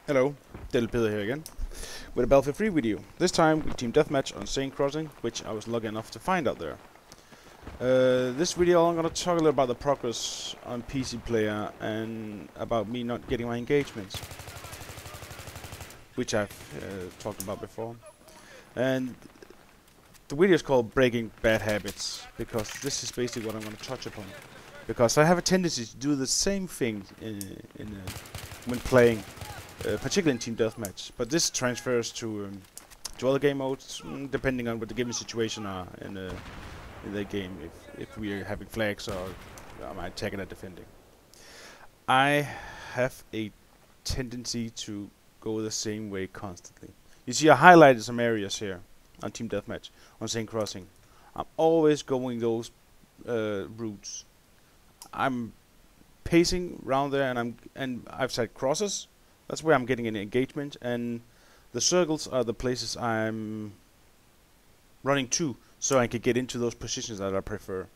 Hello, Pede here again, with a Battlefield 3 video. This time with Team Deathmatch on Seine Crossing, which I was lucky enough to find out there. This video I'm going to talk a little about the progress on PC player and about me not getting my engagements, which I've talked about before. And the video is called Breaking Bad Habits, because this is basically what I'm going to touch upon. Because I have a tendency to do the same thing when playing. Particularly in Team Deathmatch, but this transfers to other game modes, depending on what the given situation are in the game. If we are having flags or am I attacking or defending, I have a tendency to go the same way constantly. You see, I highlighted some areas here on Team Deathmatch on Seine Crossing. I'm always going those routes. I'm pacing around there, and I've set crosses. That's where I'm getting an engagement, and the circles are the places I'm running to, so I can get into those positions that I prefer.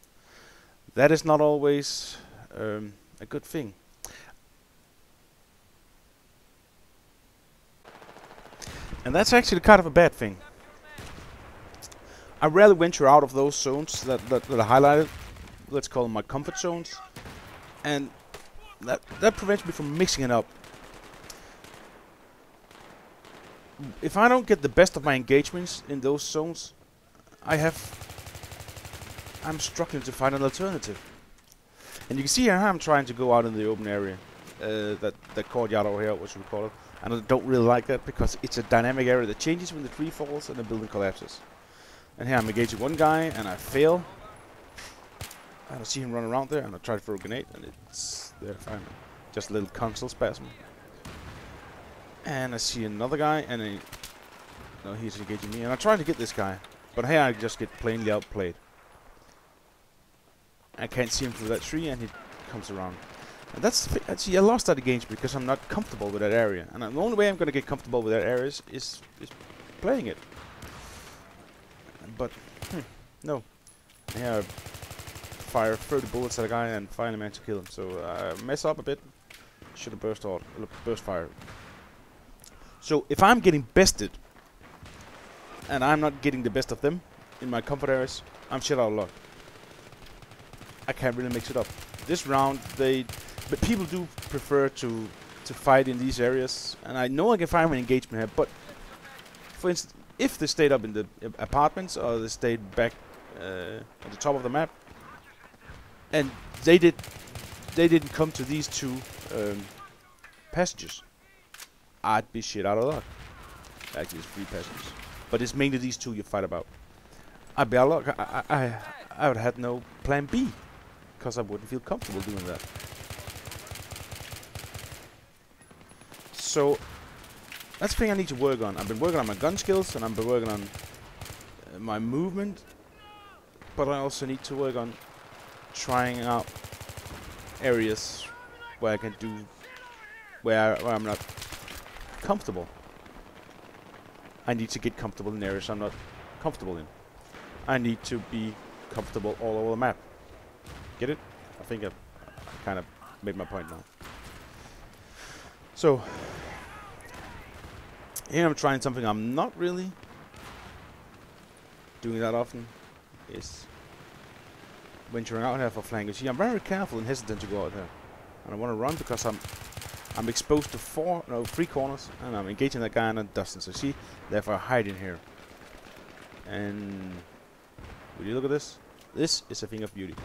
That is not always a good thing. And that's actually kind of a bad thing. I rarely venture out of those zones that I highlighted. Let's call them my comfort zones. And that prevents me from mixing it up. If I don't get the best of my engagements in those zones, I'm struggling to find an alternative. And you can see here how I'm trying to go out in the open area, that courtyard over here, what should we call it? And I don't really like that because it's a dynamic area that changes when the tree falls and the building collapses. And here I'm engaging one guy and I fail. And I see him run around there and I try to throw a grenade and it's there finally. Just a little console spasm. And I see another guy, and no, he's engaging me. And I try to get this guy, but here I just get plainly outplayed. I can't see him through that tree, and he comes around. And see, I lost that engagement because I'm not comfortable with that area. And the only way I'm going to get comfortable with that area is playing it. But no. And here I fire 30 bullets at a guy and finally manage to kill him. So I mess up a bit. Should have burst fire. So if I'm getting bested and I'm not getting the best of them in my comfort areas, I'm shit out of luck. I can't really mix it up. This round, but people do prefer to fight in these areas, and I know I can find an engagement here. But for instance, if they stayed up in the apartments or they stayed back at the top of the map, and they didn't come to these two passages, I'd be shit out of luck. Actually, it's 3 passages, but it's mainly these two you fight about. I'd be out of luck. I would have no plan B, because I wouldn't feel comfortable doing that. So that's the thing I need to work on. I've been working on my gun skills, and I've been working on my movement, but I also need to work on trying out areas where I can do where I'm not comfortable. I need to get comfortable in areas I'm not comfortable in. I need to be comfortable all over the map. Get it? I think I kind of made my point now. So here I'm trying something I'm not really doing that often, is venturing out here for flank. You see, I'm very careful and hesitant to go out there, and I want to run because I'm exposed to 3 corners, and I'm engaging that guy and it doesn't. So see, therefore I hide in here. And will you look at this? This is a thing of beauty.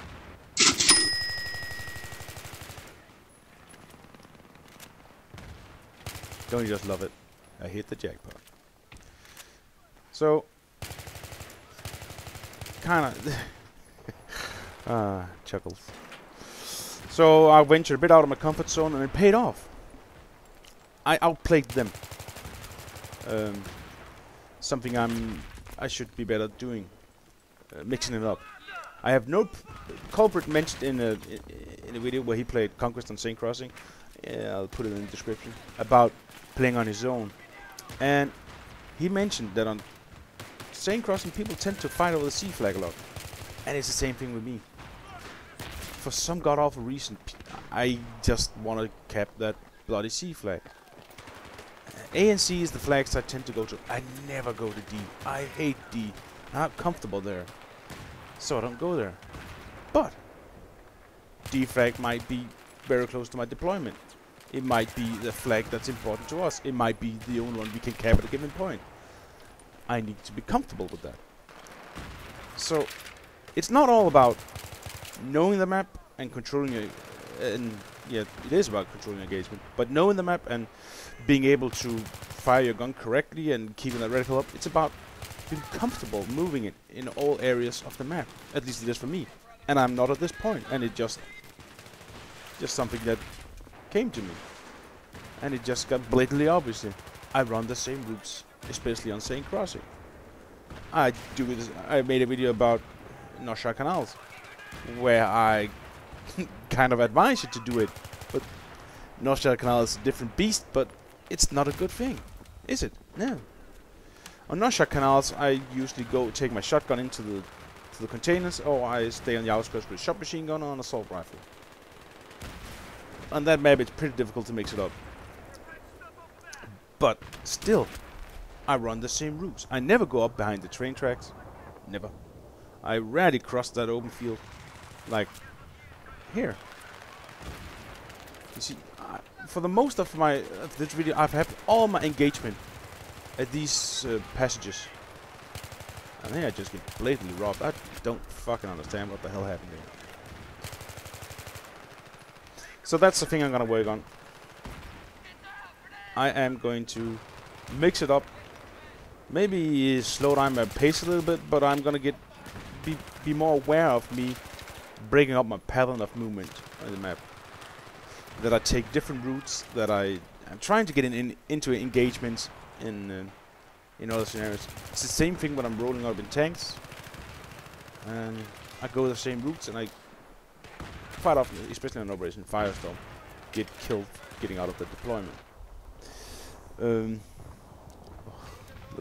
Don't you just love it? I hit the jackpot. So, kinda chuckles. So I ventured a bit out of my comfort zone and it paid off. I outplayed them. Something I should be better doing, mixing it up. I have no culprit mentioned in a video where he played Conquest on Seine Crossing. I'll put it in the description, about playing on his own. And he mentioned that on Seine Crossing people tend to fight over the C flag a lot, and it's the same thing with me. For some god awful reason, I just want to cap that bloody C flag. A and C is the flags I tend to go to. I never go to D. I hate D. I'm not comfortable there, so I don't go there. But D flag might be very close to my deployment. It might be the flag that's important to us. It might be the only one we can cap at a given point. I need to be comfortable with that. So it's not all about knowing the map and controlling it. And yeah, it is about controlling engagement. But knowing the map and being able to fire your gun correctly and keeping that reticle up, it's about being comfortable moving it in all areas of the map. At least it is for me. And I'm not at this point. And it just something that came to me. And it just got blatantly obvious. I run the same routes, especially on Seine crossing. I made a video about North canals, where I kind of advise you to do it. But North canal is a different beast, but it's not a good thing, is it? No. On North canals, I usually take my shotgun into the containers, or I stay on the outskirts with a submachine gun or an assault rifle. On that map, it's pretty difficult to mix it up. But still, I run the same routes. I never go up behind the train tracks. Never. I rarely cross that open field. Like here. You see, for the most of this video, I've had all my engagement at these passages. And then I just get blatantly robbed. I don't fucking understand what the hell happened there. So that's the thing I'm gonna work on. I am going to mix it up. Maybe slow down my pace a little bit, but I'm gonna be more aware of me breaking up my pattern of movement on the map. That I take different routes. That I'm trying to get into engagements in other scenarios. It's the same thing when I'm rolling up in tanks, and I go the same routes, and I quite often, especially on Operation Firestorm, get killed getting out of the deployment. Look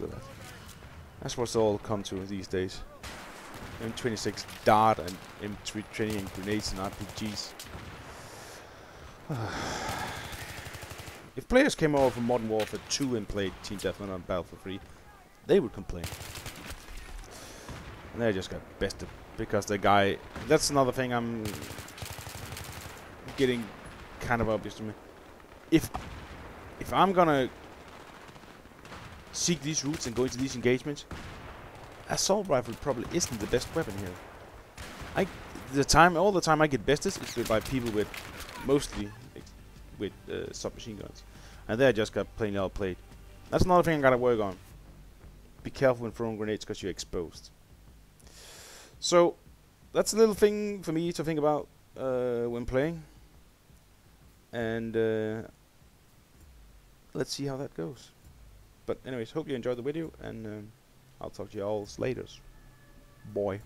at that. That's what's all come to these days. M26 Dart and M3 training and grenades and RPGs. If players came over from Modern Warfare 2 and played Team Deathmatch on Battlefield 3, they would complain. And they just got bested because the guy. That's another thing I'm getting kind of obvious to me. If I'm gonna seek these routes and go into these engagements, assault rifle probably isn't the best weapon here. All the time I get bested is by people with mostly with submachine guns, and they just got plain outplayed. That's another thing I gotta work on. Be careful when throwing grenades because you're exposed. So that's a little thing for me to think about when playing, and let's see how that goes. But anyways, hope you enjoyed the video, and I'll talk to you all later. Boy.